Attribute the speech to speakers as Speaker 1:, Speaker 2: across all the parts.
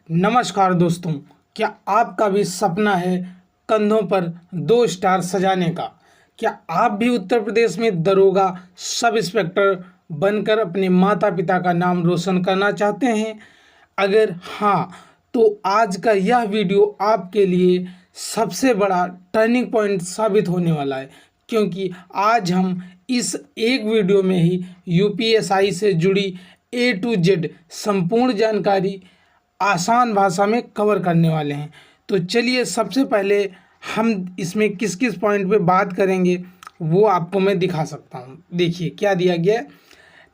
Speaker 1: नमस्कार दोस्तों, क्या आपका भी सपना है कंधों पर 2 स्टार सजाने का? क्या आप भी उत्तर प्रदेश में दरोगा सब इंस्पेक्टर बनकर अपने माता पिता का नाम रोशन करना चाहते हैं? अगर हाँ, तो आज का यह वीडियो आपके लिए सबसे बड़ा टर्निंग पॉइंट साबित होने वाला है, क्योंकि आज हम इस एक वीडियो में ही यूपीएसआई से जुड़ी ए टू जेड संपूर्ण जानकारी आसान भाषा में कवर करने वाले हैं। तो चलिए, सबसे पहले हम इसमें किस किस पॉइंट पे बात करेंगे वो आपको मैं दिखा सकता हूँ। देखिए क्या दिया गया है।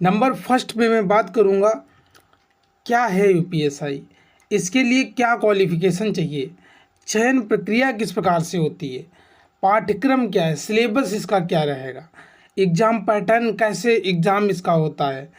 Speaker 1: नंबर फर्स्ट पे मैं बात करूँगा, क्या है यूपीएसआई, इसके लिए क्या क्वालिफिकेशन चाहिए, चयन प्रक्रिया किस प्रकार से होती है, पाठ्यक्रम क्या है, सिलेबस इसका क्या रहेगा, एग्ज़ाम पैटर्न कैसे एग्ज़ाम इसका होता है,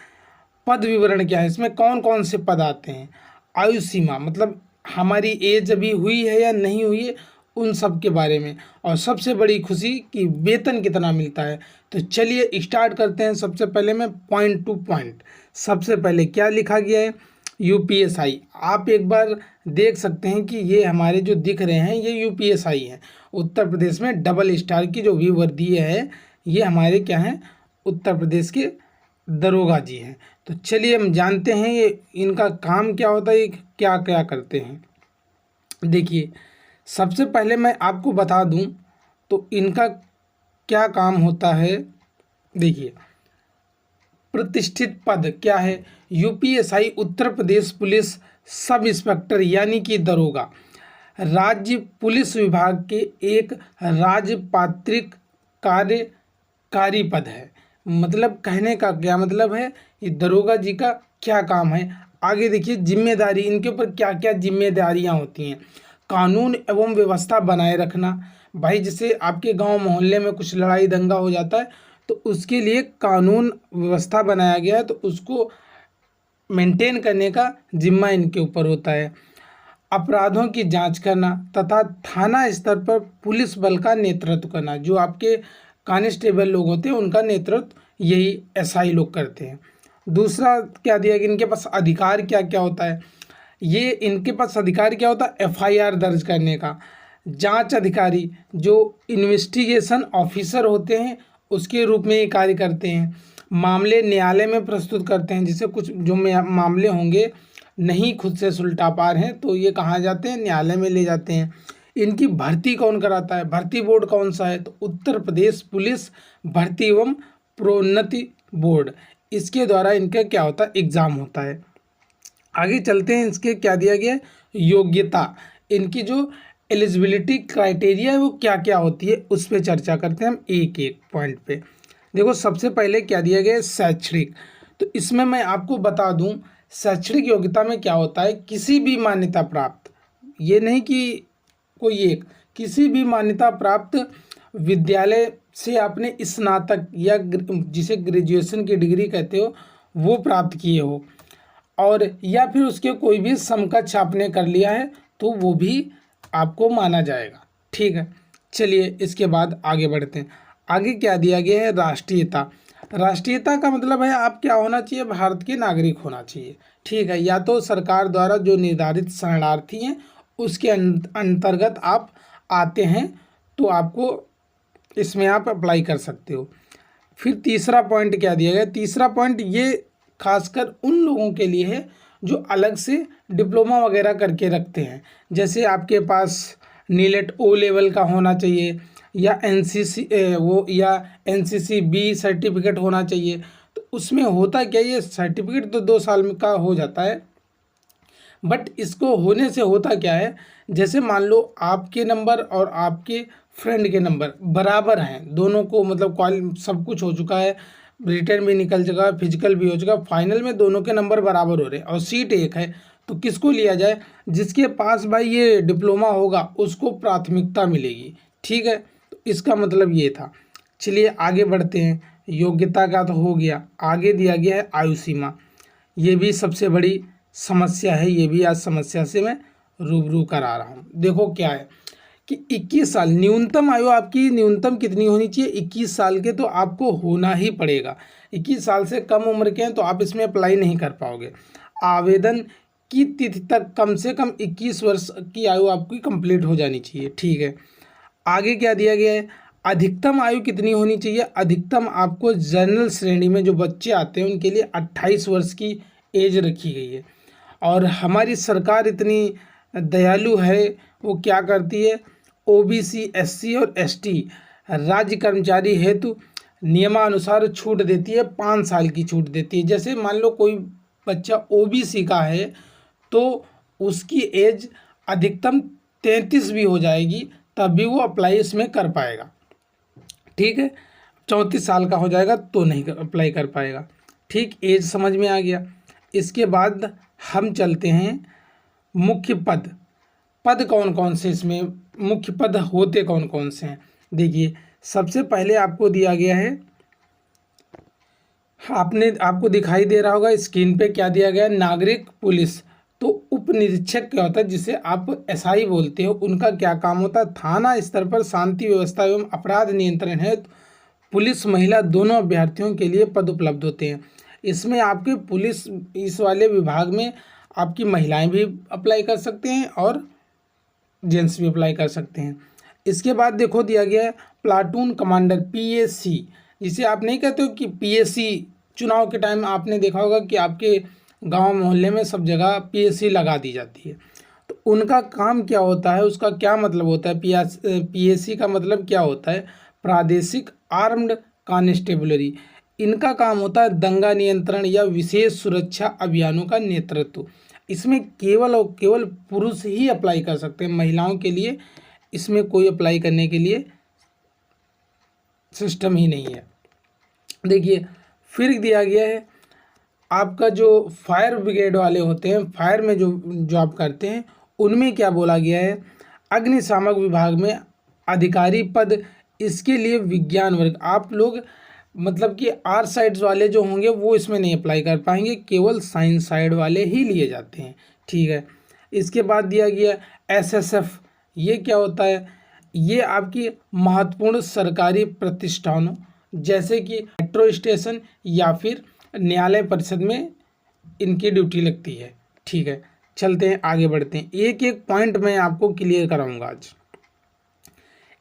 Speaker 1: पद विवरण क्या है, इसमें कौन कौन से पद आते हैं, आयु सीमा मतलब हमारी एज अभी हुई है या नहीं हुई है, उन सब के बारे में, और सबसे बड़ी खुशी कि वेतन कितना मिलता है। तो चलिए स्टार्ट करते हैं। सबसे पहले मैं पॉइंट टू पॉइंट, सबसे पहले क्या लिखा गया है यूपीएसआई। आप एक बार देख सकते हैं कि ये हमारे जो दिख रहे हैं ये यूपीएसआई हैं। उत्तर प्रदेश में डबल स्टार की जो वर्दी है ये हमारे क्या हैं, उत्तर प्रदेश के दरोगा जी हैं। तो चलिए हम जानते हैं ये इनका काम क्या होता है, ये क्या क्या करते हैं। देखिए सबसे पहले मैं आपको बता दूं तो इनका क्या काम होता है। देखिए प्रतिष्ठित पद क्या है, UPSI Uttar Pradesh police sub inspector यानी कि दरोगा राज्य पुलिस विभाग के एक राजपात्रिक कार्यकारी पद है। मतलब कहने का क्या मतलब है, ये दरोगा जी का क्या काम है। आगे देखिए जिम्मेदारी, इनके ऊपर क्या क्या जिम्मेदारियां होती हैं। कानून एवं व्यवस्था बनाए रखना, भाई जैसे आपके गांव मोहल्ले में कुछ लड़ाई दंगा हो जाता है तो उसके लिए कानून व्यवस्था बनाया गया है, तो उसको मेंटेन करने का जिम्मा इनके ऊपर होता है। अपराधों की जांच करना तथा थाना स्तर पर पुलिस बल का नेतृत्व करना, जो आपके कांस्टेबल लोग होते हैं उनका नेतृत्व यही एसआई लोग करते हैं। दूसरा क्या दिया कि इनके पास अधिकार क्या क्या होता है, ये इनके पास अधिकार क्या होता है, एफआईआर दर्ज करने का। जांच अधिकारी जो इन्वेस्टिगेशन ऑफिसर होते हैं उसके रूप में ये कार्य करते हैं। मामले न्यायालय में प्रस्तुत करते हैं, जैसे कुछ जो मामले होंगे नहीं खुद से सुलटा पा रहे हैं तो ये कहाँ जाते हैं, न्यायालय में ले जाते हैं। इनकी भर्ती कौन कराता है, भर्ती बोर्ड कौन सा है, तो उत्तर प्रदेश पुलिस भर्ती एवं प्रोन्नति बोर्ड, इसके द्वारा इनका क्या होता है, एग्ज़ाम होता है। आगे चलते हैं, इसके क्या दिया गया है, योग्यता, इनकी जो एलिजिबिलिटी क्राइटेरिया है वो क्या क्या होती है उस पर चर्चा करते हैं हम एक एक पॉइंट पे। देखो सबसे पहले क्या दिया गया है, शैक्षणिक। तो इसमें मैं आपको बता दूं शैक्षणिक योग्यता में क्या होता है, किसी भी मान्यता प्राप्त, ये नहीं कि कोई एक, किसी भी मान्यता प्राप्त विद्यालय से आपने स्नातक या जिसे ग्रेजुएशन की डिग्री कहते हो वो प्राप्त किए हो, और या फिर उसके कोई भी समकक्ष आपने कर लिया है तो वो भी आपको माना जाएगा। ठीक है, चलिए इसके बाद आगे बढ़ते हैं। आगे क्या दिया गया है, राष्ट्रीयता। राष्ट्रीयता का मतलब है आप क्या होना चाहिए, भारत के नागरिक होना चाहिए। ठीक है, या तो सरकार द्वारा जो निर्धारित शरणार्थी हैं उसके अंतर्गत आप आते हैं तो आपको इसमें आप अप्लाई कर सकते हो। फिर तीसरा पॉइंट क्या दिया गया, तीसरा पॉइंट ये खासकर उन लोगों के लिए है जो अलग से डिप्लोमा वगैरह करके रखते हैं, जैसे आपके पास नीलेट ओ लेवल का होना चाहिए या एनसीसी या एनसीसी बी सर्टिफिकेट होना चाहिए। तो उसमें होता क्या, ये सर्टिफिकेट तो 2 साल में का हो जाता है, बट इसको होने से होता क्या है, जैसे मान लो आपके नंबर और आपके फ्रेंड के नंबर बराबर हैं, दोनों को मतलब सब कुछ हो चुका है, रिटर्न भी निकल चुका है, फिजिकल भी हो चुका है, फाइनल में दोनों के नंबर बराबर हो रहे हैं और सीट एक है, तो किसको लिया जाए, जिसके पास भाई ये डिप्लोमा होगा उसको प्राथमिकता मिलेगी। ठीक है, तो इसका मतलब ये था। चलिए आगे बढ़ते हैं, योग्यता का तो हो गया। आगे दिया गया है आयु सीमा, ये भी सबसे बड़ी समस्या है, ये भी आज समस्या से मैं रूबरू करा रहा हूँ। देखो क्या है कि 21 साल न्यूनतम आयु आपकी न्यूनतम कितनी होनी चाहिए, 21 साल के तो आपको होना ही पड़ेगा। 21 साल से कम उम्र के हैं तो आप इसमें अप्लाई नहीं कर पाओगे। आवेदन की तिथि तक कम से कम 21 वर्ष की आयु आपकी कंप्लीट हो जानी चाहिए। ठीक है, आगे क्या दिया गया है, अधिकतम आयु कितनी होनी चाहिए। अधिकतम आपको जनरल श्रेणी में जो बच्चे आते हैं उनके लिए 28 वर्ष की एज रखी गई है। और हमारी सरकार इतनी दयालु है, वो क्या करती है, ओबीसी, एससी और एसटी राज्य कर्मचारी हेतु नियमानुसार छूट देती है, 5 साल की छूट देती है। जैसे मान लो कोई बच्चा ओबीसी का है तो उसकी एज अधिकतम 33 भी हो जाएगी, तब भी वो अप्लाई इसमें कर पाएगा। ठीक है, 34 साल का हो जाएगा तो नहीं अप्लाई कर पाएगा। ठीक, एज समझ में आ गया। इसके बाद हम चलते हैं मुख्य पद। पद कौन कौन से इसमें मुख्य पद होते कौन कौन से हैं। देखिए, सबसे पहले आपको दिया गया है, आपको दिखाई दे रहा होगा स्क्रीन पे क्या दिया गया है, नागरिक पुलिस। तो उप निरीक्षक क्या होता है, जिसे आप एसआई बोलते हो, उनका क्या काम होता है, थाना स्तर पर शांति व्यवस्था एवं अपराध नियंत्रण है। पुलिस महिला दोनों अभ्यर्थियों के लिए पद उपलब्ध होते हैं। इसमें आपके पुलिस इस वाले विभाग में आपकी महिलाएं भी अप्लाई कर सकते हैं और जेंट्स भी अप्लाई कर सकते हैं। इसके बाद देखो दिया गया है प्लाटून कमांडर पीएसी, जिसे आप नहीं कहते हो कि पीएसी, चुनाव के टाइम आपने देखा होगा कि आपके गांव मोहल्ले में सब जगह पीएसी लगा दी जाती है। तो उनका काम क्या होता है, उसका क्या मतलब होता है, पीएसी का मतलब क्या होता है, प्रादेशिक आर्म्ड कांस्टेबलरी। इनका काम होता है दंगा नियंत्रण या विशेष सुरक्षा अभियानों का नेतृत्व। इसमें केवल और केवल पुरुष ही अप्लाई कर सकते हैं, महिलाओं के लिए इसमें कोई अप्लाई करने के लिए सिस्टम ही नहीं है। देखिए, फिर दिया गया है आपका जो फायर ब्रिगेड वाले होते हैं, फायर में जो जॉब करते हैं, उनमें क्या बोला गया है, अग्निशामक विभाग में अधिकारी पद, इसके लिए विज्ञान वर्ग। आप लोग मतलब कि आर्ट साइड्स वाले जो होंगे वो इसमें नहीं अप्लाई कर पाएंगे, केवल साइंस साइड वाले ही लिए जाते हैं। ठीक है, इसके बाद दिया गया एसएसएफ। ये क्या होता है, ये आपकी महत्वपूर्ण सरकारी प्रतिष्ठानों जैसे कि मेट्रो स्टेशन या फिर न्यायालय परिषद में इनकी ड्यूटी लगती है। ठीक है, चलते हैं आगे बढ़ते हैं, एक एक पॉइंट मैं आपको क्लियर कराऊंगा आज।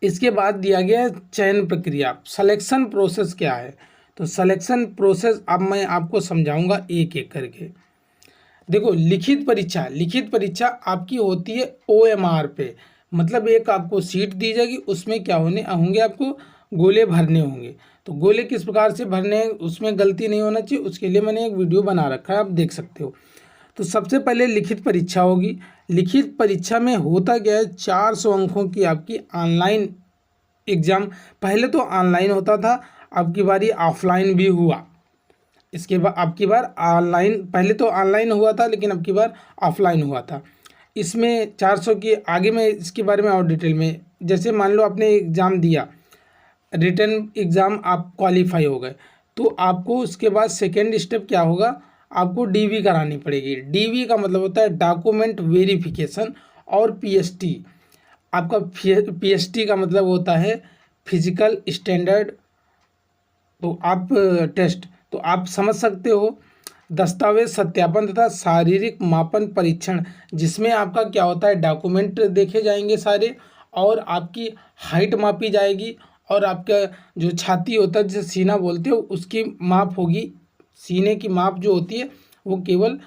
Speaker 1: इसके बाद दिया गया है चयन प्रक्रिया, सिलेक्शन प्रोसेस क्या है। तो सिलेक्शन प्रोसेस अब मैं आपको समझाऊंगा एक एक करके। देखो, लिखित परीक्षा आपकी होती है ओएमआर पे, मतलब एक आपको सीट दी जाएगी, उसमें क्या होंगे आपको गोले भरने होंगे। तो गोले किस प्रकार से भरने हैं, उसमें गलती नहीं होना चाहिए, उसके लिए मैंने एक वीडियो बना रखा है, आप देख सकते हो। तो सबसे पहले लिखित परीक्षा होगी। लिखित परीक्षा में होता क्या है, 400 अंकों की आपकी ऑनलाइन एग्ज़ाम। पहले तो ऑनलाइन होता था, अब की बारी ऑफलाइन भी हुआ। इसके बाद अब की बार ऑनलाइन, पहले तो ऑनलाइन हुआ था लेकिन अब की बार ऑफलाइन हुआ था। इसमें 400 की, आगे मैं इसके बारे में और डिटेल में, जैसे मान लो आपने एग्ज़ाम दिया, रिटन एग्ज़ाम आप क्वालिफाई हो गए, तो आपको उसके बाद सेकेंड स्टेप क्या होगा, आपको डीवी करानी पड़ेगी। डीवी का मतलब होता है डॉक्यूमेंट वेरिफिकेशन, और पीएसटी, आपका पीएसटी का मतलब होता है फिजिकल स्टैंडर्ड, तो आप टेस्ट, तो आप समझ सकते हो, दस्तावेज सत्यापन तथा शारीरिक मापन परीक्षण, जिसमें आपका क्या होता है, डॉक्यूमेंट देखे जाएंगे सारे, और आपकी हाइट मापी जाएगी, और आपका जो छाती होता है जिसे सीना बोलते हो उसकी माप होगी। सीने की माप जो होती है वो केवल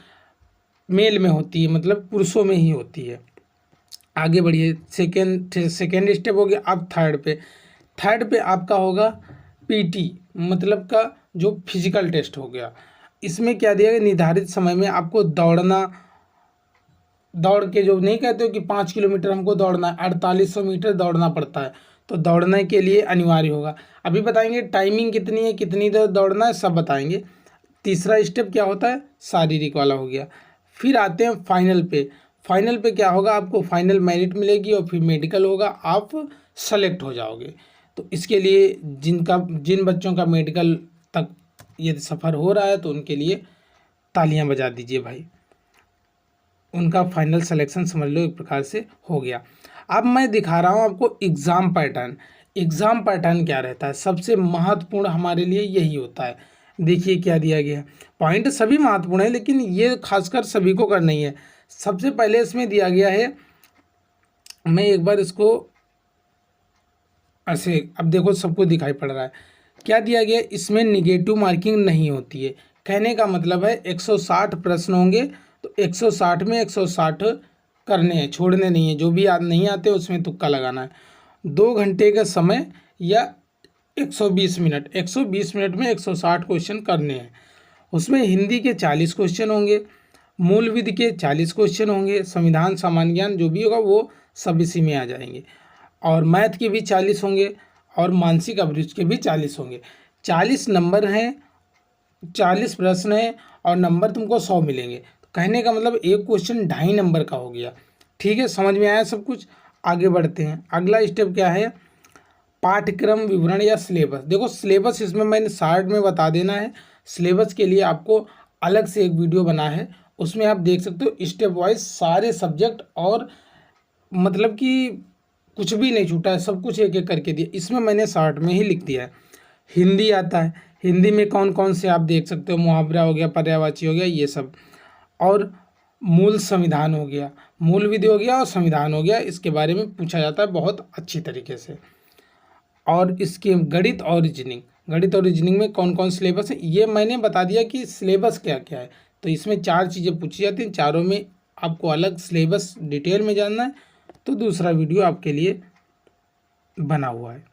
Speaker 1: मेल में होती है, मतलब पुरुषों में ही होती है। आगे बढ़िए, सेकेंड स्टेप हो गया। अब थर्ड पे आपका होगा पीटी, मतलब का जो फिजिकल टेस्ट हो गया। इसमें क्या दिया गया, निर्धारित समय में आपको दौड़ के, जो नहीं कहते हो कि 5 किलोमीटर हमको दौड़ना है, 4800 मीटर दौड़ना पड़ता है, तो दौड़ने के लिए अनिवार्य होगा। अभी बताएंगे टाइमिंग कितनी है, कितनी देर दौड़ना है, सब बताएंगे। तीसरा स्टेप क्या होता है, शारीरिक वाला हो गया। फिर आते हैं फाइनल पे क्या होगा, आपको फाइनल मेरिट मिलेगी और फिर मेडिकल होगा, आप सेलेक्ट हो जाओगे। तो इसके लिए जिन बच्चों का मेडिकल तक ये सफ़र हो रहा है तो उनके लिए तालियां बजा दीजिए भाई, उनका फाइनल सिलेक्शन समझ लो एक प्रकार से हो गया। अब मैं दिखा रहा हूँ आपको एग्ज़ाम पैटर्न क्या रहता है, सबसे महत्वपूर्ण हमारे लिए यही होता है। देखिए क्या दिया गया है, पॉइंट सभी महत्वपूर्ण है लेकिन ये खासकर सभी को करना ही है। सबसे पहले इसमें दिया गया है, मैं एक बार इसको ऐसे, अब देखो सबको दिखाई पड़ रहा है क्या दिया गया है, इसमें निगेटिव मार्किंग नहीं होती है। कहने का मतलब है 160 प्रश्न होंगे तो 160 में 160 करने हैं, छोड़ने नहीं है। जो भी याद नहीं आते उसमें तुक्का लगाना है। 2 घंटे का समय या 120 मिनट, 120 मिनट में 160 क्वेश्चन करने हैं। उसमें हिंदी के 40 क्वेश्चन होंगे, मूल विधि के 40 क्वेश्चन होंगे, संविधान सामान्य ज्ञान जो भी होगा वो सब इसी में आ जाएंगे, और मैथ के भी 40 होंगे और मानसिक अभिरुचि के भी 40 होंगे। 40 नंबर हैं, 40 प्रश्न हैं और नंबर तुमको 100 मिलेंगे। तो कहने का मतलब एक क्वेश्चन 2.5 नंबर का हो गया। ठीक है, समझ में आया सब कुछ। आगे बढ़ते हैं। अगला स्टेप क्या है, पाठ्यक्रम विवरण या सिलेबस। देखो सिलेबस इसमें मैंने शार्ट में बता देना है। सिलेबस के लिए आपको अलग से एक वीडियो बना है, उसमें आप देख सकते हो स्टेप वाइज सारे सब्जेक्ट, और मतलब कि कुछ भी नहीं छूटा है, सब कुछ एक एक करके दिया। इसमें मैंने शार्ट में ही लिख दिया है। हिंदी आता है, हिंदी में कौन कौन से आप देख सकते हो, मुहावरा हो गया, पर्यायवाची हो गया, ये सब, और मूल संविधान हो गया, मूल विधि हो गया और संविधान हो गया। इसके बारे में पूछा जाता है बहुत अच्छी तरीके से। और इसके गणित और रीजनिंग, गणित और रीजनिंग में कौन कौन सिलेबस है ये मैंने बता दिया कि सिलेबस क्या क्या है। तो इसमें 4 चीज़ें पूछी जाती हैं, चारों में आपको अलग सिलेबस डिटेल में जानना है तो दूसरा वीडियो आपके लिए बना हुआ है।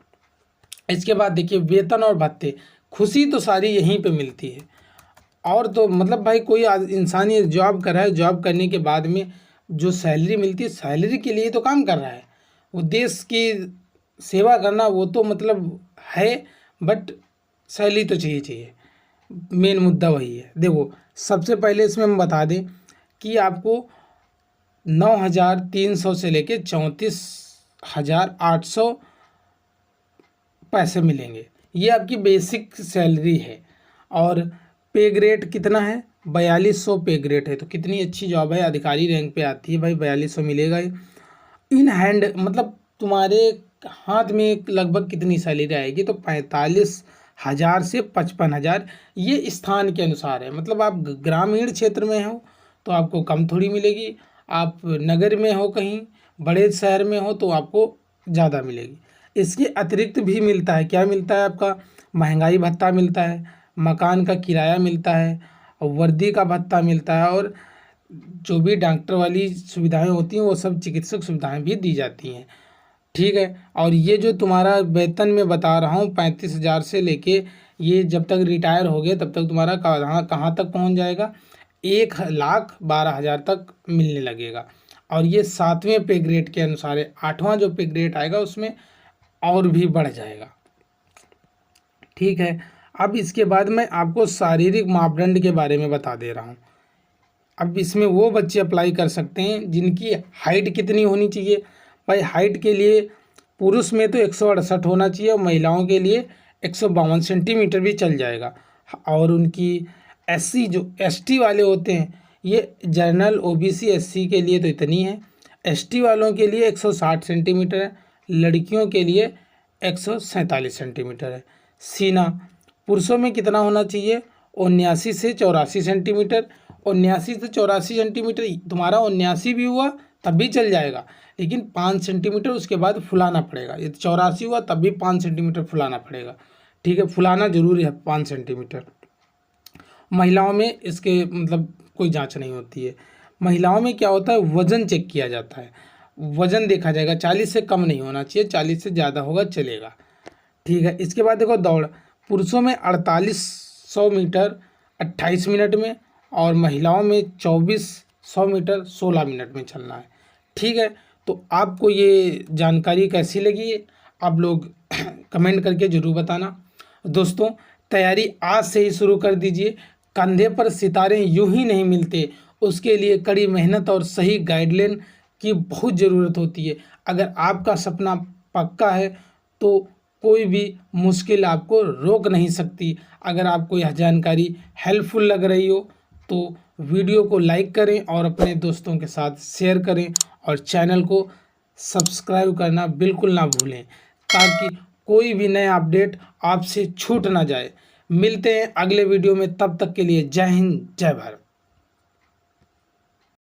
Speaker 1: इसके बाद देखिए वेतन और भत्ते। खुशी तो सारी यहीं पे मिलती है, और तो मतलब भाई कोई इंसान ये जॉब कर रहा है, जॉब करने के बाद में जो सैलरी मिलती है, सैलरी के लिए तो काम कर रहा है, वो देश की सेवा करना वो तो मतलब है, बट सैलरी तो चाहिए चाहिए, मेन मुद्दा वही है। देखो सबसे पहले इसमें हम बता दें कि आपको 9,300 से लेके 34,800 पैसे मिलेंगे, ये आपकी बेसिक सैलरी है। और पे ग्रेड कितना है, 4200 पे ग्रेड है। तो कितनी अच्छी जॉब है, अधिकारी रैंक पे आती है भाई, 4200 मिलेगा। इन हैंड मतलब तुम्हारे हाथ में लगभग कितनी सैलरी आएगी, तो 45,000 से 55,000, ये स्थान के अनुसार है। मतलब आप ग्रामीण क्षेत्र में हो तो आपको कम थोड़ी मिलेगी, आप नगर में हो कहीं बड़े शहर में हो तो आपको ज़्यादा मिलेगी। इसके अतिरिक्त भी मिलता है, क्या मिलता है आपका, महंगाई भत्ता मिलता है, मकान का किराया मिलता है, वर्दी का भत्ता मिलता है, और जो भी डॉक्टर वाली सुविधाएं होती हैं वो सब चिकित्सक सुविधाएं भी दी जाती हैं। ठीक है, और ये जो तुम्हारा वेतन में बता रहा हूँ 35,000 से लेके, ये जब तक रिटायर हो गए तब तक तुम्हारा कहाँ तक पहुँच जाएगा, 1,12,000 तक मिलने लगेगा। और ये 7वें पे ग्रेड के अनुसार है, 8वां जो पे ग्रेड आएगा उसमें और भी बढ़ जाएगा। ठीक है, अब इसके बाद मैं आपको शारीरिक मापदंड के बारे में बता दे रहा हूँ। अब इसमें वो बच्चे अप्लाई कर सकते हैं जिनकी हाइट कितनी होनी चाहिए। भाई हाइट के लिए पुरुष में तो 168 होना चाहिए और महिलाओं के लिए 152 सेंटीमीटर भी चल जाएगा। और उनकी एससी जो एसटी वाले होते हैं, ये जनरल ओबीसी एससी के लिए तो इतनी है, एसटी वालों के लिए 160 सेंटीमीटर है, लड़कियों के लिए 147 सेंटीमीटर है। सीना पुरुषों में कितना होना चाहिए, 79 से 84 सेंटीमीटर। 79 से 84 सेंटीमीटर, तुम्हारा 79 भी हुआ तब भी चल जाएगा, लेकिन 5 सेंटीमीटर उसके बाद फुलाना पड़ेगा। यदि 84 हुआ तब भी 5 सेंटीमीटर फुलाना पड़ेगा। ठीक है, फुलाना जरूरी है 5 सेंटीमीटर। महिलाओं में इसके मतलब कोई जांच नहीं होती है। महिलाओं में क्या होता है, वज़न चेक किया जाता है, वज़न देखा जाएगा, 40 से कम नहीं होना चाहिए, 40 से ज़्यादा होगा चलेगा। ठीक है, इसके बाद देखो दौड़, पुरुषों में 4800 मीटर 28 मिनट में, और महिलाओं में 2400 मीटर 16 मिनट में चलना है। ठीक है, तो आपको ये जानकारी कैसी लगी आप लोग कमेंट करके ज़रूर बताना। दोस्तों तैयारी आज से ही शुरू कर दीजिए, कंधे पर सितारे यूं ही नहीं मिलते, उसके लिए कड़ी मेहनत और सही गाइडलाइन की बहुत ज़रूरत होती है। अगर आपका सपना पक्का है तो कोई भी मुश्किल आपको रोक नहीं सकती। अगर आपको यह जानकारी हेल्पफुल लग रही हो तो वीडियो को लाइक करें और अपने दोस्तों के साथ शेयर करें, और चैनल को सब्सक्राइब करना बिल्कुल ना भूलें ताकि कोई भी नया अपडेट आपसे छूट ना जाए। मिलते हैं अगले वीडियो में, तब तक के लिए जय हिंद जय भारत।